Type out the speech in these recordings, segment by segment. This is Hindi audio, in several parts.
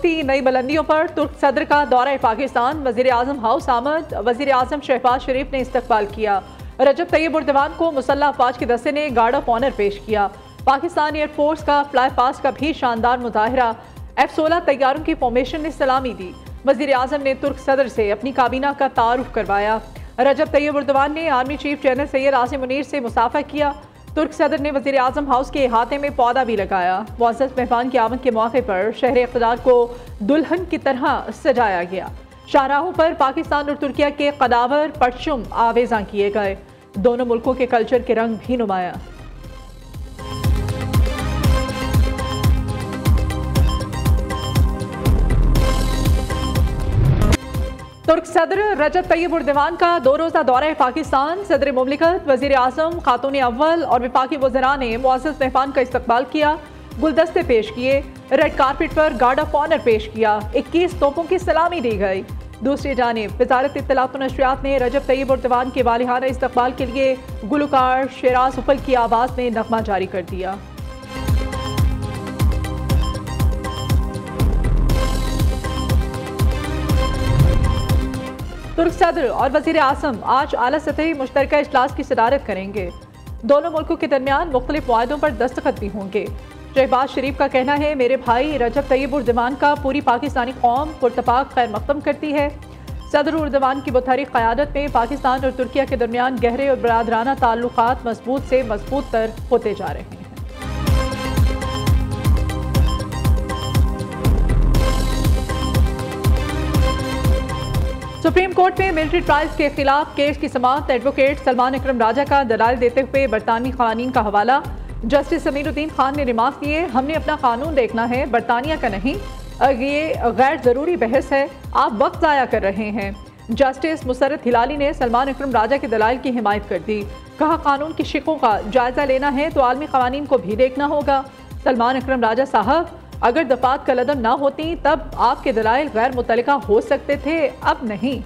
दोस्ती नई बुलंदियों पर तुर्क सदर का दौरा पाकिस्तान। वज़ीर आज़म हाउस आमद। वज़ीर आज़म शहबाज शरीफ ने इस्तकबाल किया। रजब तैयब उर्दवान को मुसल्लह अफवाज के दस्ते ने गार्ड ऑफ ऑनर पेश किया। पाकिस्तान एयरफोर्स का फ्लाई पास्ट का भी शानदार मुजाहरा। F-16 तैयारों की फॉर्मेशन ने सलामी दी। वज़ीर आज़म ने तुर्क सदर से अपनी काबीना का तारुफ करवाया। रजब तैयब उर्दवान ने army chief general Syed Asim Munir से मुसाफा किया। तुर्क सदर ने वज़ीर आज़म हाउस के अहाते में पौधा भी लगाया। मुअज़्ज़ज़ मेहमान की आमद के मौके पर शहर इक़्तिदार को दुल्हन की तरह सजाया गया। शाहराहों पर पाकिस्तान और तुर्किया के कदावर परचम आवेज़ां किए गए। दोनों मुल्कों के कल्चर के रंग भी नुमाया। तुर्क सदर रजब तैयब उर्दवान का 2 रोज़ा दौरा पाकिस्तान। सदर मुमलिकत, वज़ीर आज़म, खातून अव्वल और वफाकी वज़रा ने मुअज़्ज़ज़ मेहमान का इस्तकबाल किया। गुलदस्ते पेश किए। रेड कारपेट पर गार्ड ऑफ ऑनर पेश किया। 21 तोपों की सलामी दी गई। दूसरी जानिब वज़ारत इत्तलात व नशरियात ने रजब तैयब उर्दवान के वालिहाना इस्तकबाल के लिए गुलकार शेराज उपल की आवाज़ में नगमा जारी कर दिया। तुर्क सदर और वज़ीर आज़म आज आला सतही मुश्तरका इजलास की सदारत करेंगे। दोनों मुल्कों के दरमियान मुख्तलिफ मुआहदों पर दस्तखत भी होंगे। शहबाज शरीफ का कहना है, मेरे भाई रजब तैयब उर्दवान का पूरी पाकिस्तानी कौम पुरतपाक खैर मकदम करती है। सदर उर्दवान की मुतहरिक क़यादत में पाकिस्तान और तुर्किया के दरमियान गहरे और बरादराना ताल्लुकात मजबूत से मजबूत तर होते जा रहे हैं। सुप्रीम कोर्ट में मिलिट्री ट्रायल्स के खिलाफ केस की समाअत। एडवोकेट सलमान अकरम राजा का दलाइल देते हुए बरतानवी कानून का हवाला। जस्टिस अमीरुद्दीन खान ने रिमार्क दिए, हमने अपना कानून देखना है, बरतानिया का नहीं। ये गैर ज़रूरी बहस है, आप वक्त ज़ाया कर रहे हैं। जस्टिस मुसर्रत हिलाली ने सलमान अकरम राजा के दलाइल की हिमायत कर दी। कहा, कानून की शिकों का जायज़ा लेना है तो आलमी क़वानीन को भी देखना होगा। सलमान अकरम राजा साहब, अगर दफात कलअदम ना होती तब आपके दलाइल गैर मुतल्लिका हो सकते थे, अब नहीं।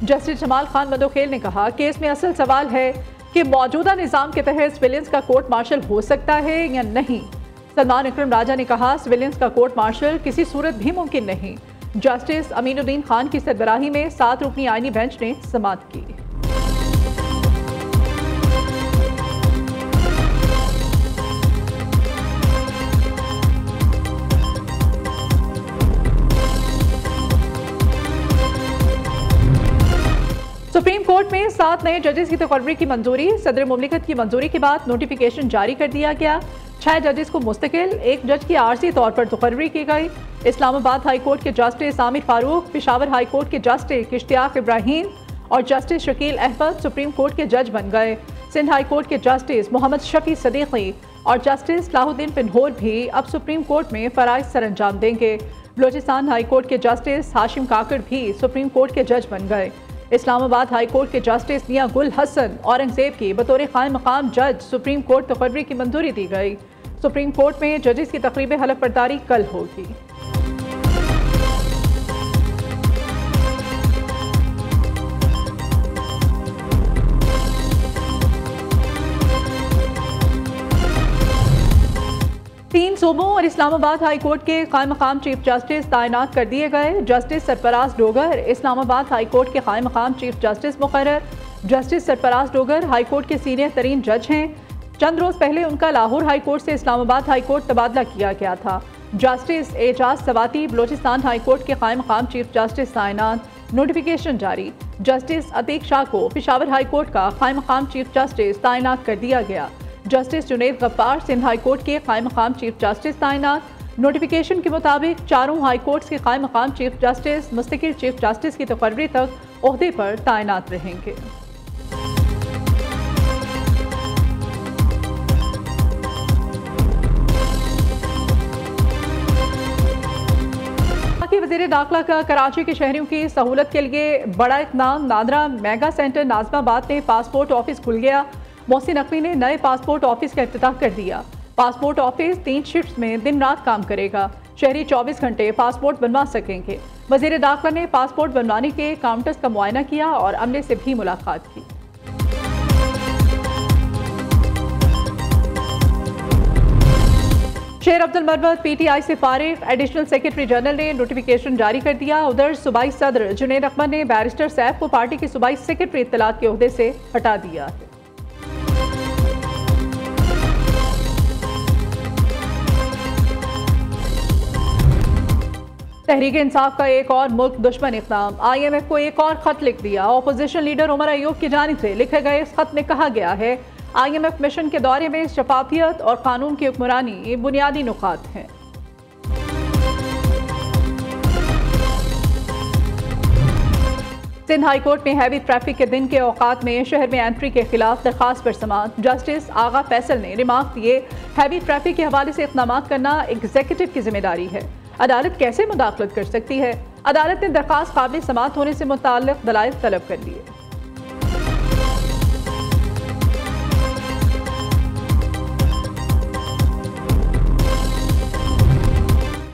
जस्टिस जमाल खान मदोखेल ने कहा, केस में असल सवाल है कि मौजूदा निज़ाम के तहत सिविलियंस का कोर्ट मार्शल हो सकता है या नहीं। सलमान अकरम राजा ने कहा, सिविलियंस का कोर्ट मार्शल किसी सूरत भी मुमकिन नहीं। जस्टिस अमीनुद्दीन खान की सरबराही में 7 रुकनी आईनी बेंच ने समाअत की। सुप्रीम कोर्ट में 7 नए जजेस की तकर्री की मंजूरी। सदर मुमलिकत की मंजूरी के बाद नोटिफिकेशन जारी कर दिया गया। 6 जजेस को मुस्तकिल, 1 जज की आर्जी तौर पर तकर्री की गई। इस्लामाबाद हाई कोर्ट के justice Aamir Farooq, Peshawar high court के जस्टिस इश्तियाक इब्राहिम और justice Shakeel Ahmed supreme court के जज बन गए। सिंध हाई कोर्ट के जस्टिस मोहम्मद शफी सदीकी और जस्टिस सलाहुद्दीन पिन्होर भी अब सुप्रीम कोर्ट में फराइज सर अंजाम देंगे। बलोचिस्तान हाई कोर्ट के जस्टिस हाशिम काकड़ भी सुप्रीम कोर्ट के जज बन गए। इस्लामाबाद हाई कोर्ट के जस्टिस मियां गुल हसन औरंगजेब की बतौर कायम मकाम जज सुप्रीम कोर्ट तकर्री की मंजूरी दी गई। सुप्रीम कोर्ट में जजेस की तकरीब हलफ बर्दारी कल होगी। तीन सूबों और इस्लामाबाद हाई कोर्ट के कायम मकाम चीफ जस्टिस तैनात कर दिए गए। Justice Sarfaraz Dogar Islamabad high court के कायम मकाम चीफ जस्टिस मुकर्रर। Justice Sarfaraz Dogar high court के सीनियर तरीन जज हैं। चंद रोज पहले उनका लाहौर हाई कोर्ट से इस्लामाबाद हाई कोर्ट तबादला किया गया था। Justice Ejaz Swati Balochistan high court के कायम मकाम चीफ जस्टिस तैनात। नोटिफिकेशन जारी। जस्टिस अतीक शाह को पेशावर हाई कोर्ट का कायम मकाम चीफ जस्टिस तैनात कर दिया गया। Justice Junaid Ghaffar Sindh high court के कायम मकाम चीफ जस्टिस तैनात। नोटिफिकेशन के मुताबिक चारों हाई कोर्ट्स के कायम मकाम चीफ जस्टिस मुस्तकिल चीफ जस्टिस की तकर्री तक ओहदे पर तैनात रहेंगे। वज़ीर दाखिला का कराची के शहरियों की सहूलत के लिए बड़ा इक़दाम। नादरा मेगा सेंटर नाज़िमाबाद में पासपोर्ट ऑफिस खुल गया। मोहसिन नकवी ने नए पासपोर्ट ऑफिस का इफ्तिताह कर दिया। पासपोर्ट ऑफिस 3 शिफ्ट्स में दिन रात काम करेगा। शहरी 24 घंटे पासपोर्ट बनवा सकेंगे। वज़ीर दाखिला ने पासपोर्ट बनवाने के काउंटर्स का मुआयना किया और अमले से भी मुलाकात की। शेर अब्दुल मर्वत PTI से फारिग, एडिशनल सेक्रेटरी जनरल ने नोटिफिकेशन जारी कर दिया। उधर सूबाई सदर जुनैद अकबर ने बैरिस्टर सैफ को पार्टी के सूबाई सेक्रेटरी इत्तलात के ओहदे से हटा दिया है। तहरीक इंसाफ का एक और मुल्क दुश्मन इक़दाम, IMF को एक और खत लिख दिया। अपोजिशन लीडर उमर अयूब की जानिब से लिखे गए इस खत में कहा गया है IMF मिशन के दौरे में शफाफियत और कानून की हुक्मरानी बुनियादी नुकात हैं। सिंध हाई कोर्ट में हैवी ट्रैफिक के दिन के औकात में शहर में एंट्री के खिलाफ दरखास्त पर समाअत। जस्टिस आगा फैसल ने रिमार्क दिए, हैवी ट्रैफिक के हवाले से इक़दाम करना एग्जीक्यूटिव की जिम्मेदारी है। अदालत कैसे मुदाखलत कर सकती है? अदालत ने दरखास्त काबिल समाअत होने से मुताल्लिक़ दलाइल तलब कर लिए।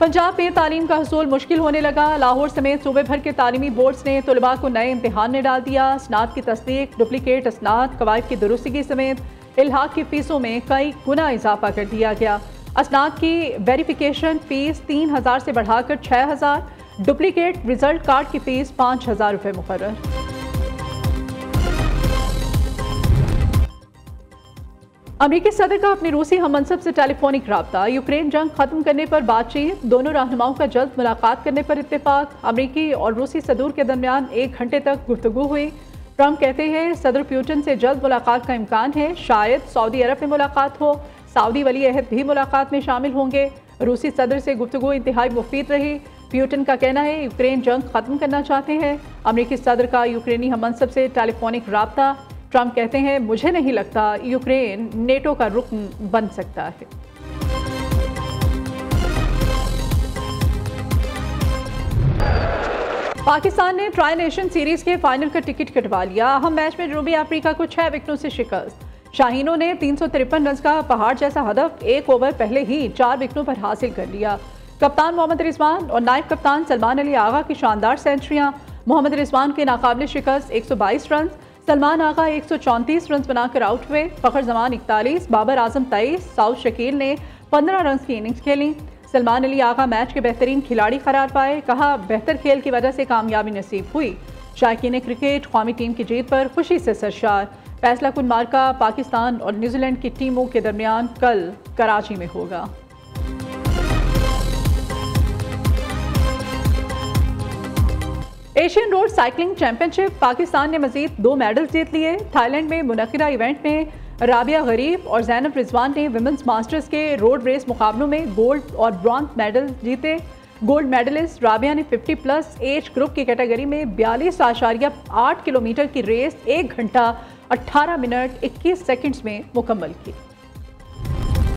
पंजाब में तालीम का हसूल मुश्किल होने लगा। लाहौर समेत सूबे भर के तालीमी बोर्ड्स ने तलबा को नए इम्तिहान में डाल दिया। स्नात की तस्दीक, डुप्लीकेट स्नात, कवायद की दुरुस्तगी समेत इल्हाक की फीसों में कई गुना इजाफा कर दिया गया। स्नात की वेरिफिकेशन फीस 3000 से बढ़ाकर 6000, डुप्लीकेट रिजल्ट कार्ड की फीस 5000 रुपये मुकर्रर। अमेरिकी सदर का अपने रूसी हममनसब से टेलीफोनिक राब्ता। यूक्रेन जंग खत्म करने पर बातचीत, दोनों रहनुमाओं का जल्द मुलाकात करने पर इत्तेफाक। अमेरिकी और रूसी सदूर के दरमियान 1 घंटे तक गुफ्तगू हुई। ट्रंप कहते हैं सदर पुतिन से जल्द मुलाकात का इम्कान है, शायद सऊदी अरब में मुलाकात हो, सऊदी वली अहद भी मुलाकात में शामिल होंगे। रूसी सदर से गुफ्तगू इंतहाई मुफीद रही। पुतिन का कहना है यूक्रेन जंग खत्म करना चाहते हैं। अमेरिकी सदर का यूक्रेनी हममनसब से टेलीफोनिक राब्ता। ट्रंप कहते हैं मुझे नहीं लगता यूक्रेन नेटो का रुकन बन सकता है। पाकिस्तान ने ट्राई नेशन सीरीज के फाइनल का टिकट कटवा लिया। अहम मैच में जनूबी अफ्रीका को 6 विकेटों से शिकस्त। शाहीनों ने 353 रन का पहाड़ जैसा हदफ 1 ओवर पहले ही 4 विकेटों पर हासिल कर लिया। कप्तान मोहम्मद रिजवान और नायब कप्तान सलमान अली आगा की शानदार सेंचुरियां। मोहम्मद रिजवान के नाकाबिले शिकस्त 122 रन, सलमान आगा 134 रन बनाकर आउट हुए। फखर जमान 41, बाबर आजम 23, साउद शकील ने 15 रन की इनिंग्स खेली। सलमान अली आगा मैच के बेहतरीन खिलाड़ी करार पाए। कहा बेहतर खेल की वजह से कामयाबी नसीब हुई। शायकीन क्रिकेट कौमी टीम की जीत पर खुशी से सरशार। फैसला कुन मार्का पाकिस्तान और न्यूजीलैंड की टीमों के दरमियान कल कराची में होगा। Asian road cycling championship Pakistan ने मजीद 2 मेडल जीत लिए। थाईलैंड में मुनक्किदा इवेंट में राबिया गरीब और जैनब रिजवान ने विमेंस मास्टर्स के रोड रेस मुकाबलों में गोल्ड और ब्रॉन्ज मेडल जीते। गोल्ड मेडलिस्ट राबिया ने 50+ एज ग्रुप की कैटेगरी में 42.8 किलोमीटर की रेस 1 घंटा 18 मिनट 21 सेकंड्स में मुकम्मल की।